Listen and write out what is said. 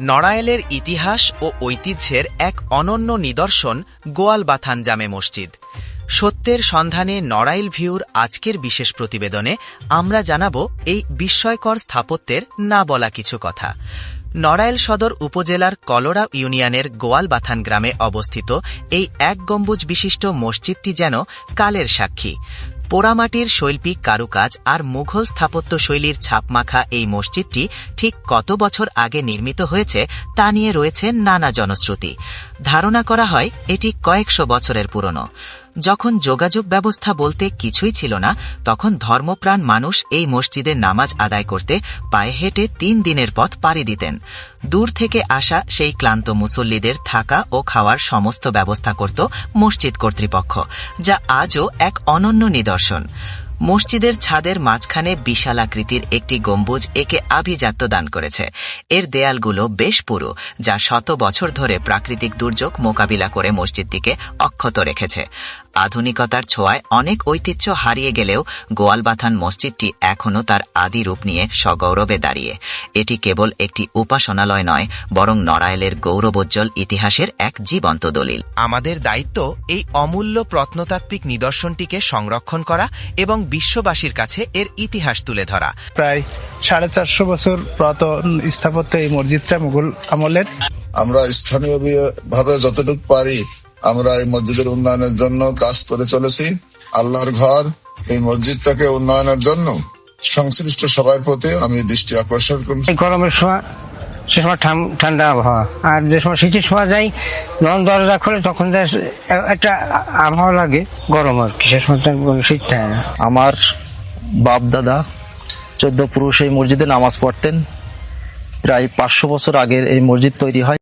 নড়াইলের ইতিহাস ও ঐতিহ্যের এক অনন্য নিদর্শন গোয়ালবাথান জামে মসজিদ। সত্যের সন্ধানে নড়াইল ভিউর আজকের বিশেষ প্রতিবেদনে আমরা জানাব এই বিস্ময়কর স্থাপত্যের না বলা কিছু কথা। নড়াইল সদর উপজেলার কলোরা ইউনিয়নের গোয়ালবাথান গ্রামে অবস্থিত এই এক গম্বুজ বিশিষ্ট মসজিদটি যেন কালের সাক্ষী। পোড়ামাটির শৈল্পিক কারুকাজ আর মুঘল স্থাপত্য শৈলীর ছাপমাখা এই মসজিদটি ঠিক কত বছর আগে নির্মিত হয়েছে তা নিয়ে রয়েছে নানা জনশ্রুতি। ধারণা করা হয় এটি কয়েকশো বছরের পুরনো। যখন যোগাযোগ ব্যবস্থা বলতে কিছুই ছিল না, তখন ধর্মপ্রাণ মানুষ এই মসজিদে নামাজ আদায় করতে পায়ে হেঁটে 3 দিনের পথ পাড়ি দিতেন। দূর থেকে আসা সেই ক্লান্ত মুসল্লিদের থাকা ও খাওয়ার সমস্ত ব্যবস্থা করত মসজিদ কর্তৃপক্ষ, যা আজও এক অনন্য নিদর্শন। মসজিদের ছাদের মাঝখানে বিশাল আকৃতির একটি গম্বুজ একে আভিজাত্য দান করেছে। এর দেয়ালগুলো বেশ পুরু, যা শত বছর ধরে প্রাকৃতিক দুর্যোগ মোকাবিলা করে মসজিদটিকে অক্ষত রেখেছে। আধুনিকতার ছোঁয়ায় অনেক ঐতিহ্য হারিয়ে গেলেও গোয়ালবাথান মসজিদটি এখনও তার আদি রূপ নিয়ে সগৌরবে দাঁড়িয়ে। এটি কেবল একটি উপাসনালয় নয়, বরং নড়াইলের গৌরবোজ্জ্বল ইতিহাসের এক জীবন্ত দলিল। আমাদের দায়িত্ব এই অমূল্য প্রত্নতাত্ত্বিক নিদর্শনটিকে সংরক্ষণ করা এবং বিশ্ববাসীর কাছে এর ইতিহাস তুলে ধরা। প্রায় 450 বছর পুরাতন স্থাপত্য এই মসজিদটা মুঘল আমলের। আমরা স্থানীয় ভাবে যতটুকু পারি আমরা এই মসজিদের উন্নয়নের জন্য কাজ করে চলেছি। আল্লাহর ঘর এই মসজিদটাকে উন্নয়নের জন্য সংশ্লিষ্ট সবার প্রতি আমি দৃষ্টি আকর্ষণ করছি। গরমের সময় সে সময় ঠান্ডা আবহাওয়া, আর যে সময় শীতের সময় যাই যখন দরজা খোলে তখন একটা আবহাওয়া লাগে গরম, আর কি সে সময় শীত থাকে না। আমার বাপ দাদা 14 পুরুষ এই মসজিদে নামাজ পড়তেন। প্রায় 500 বছর আগের এই মসজিদ তৈরি হয়।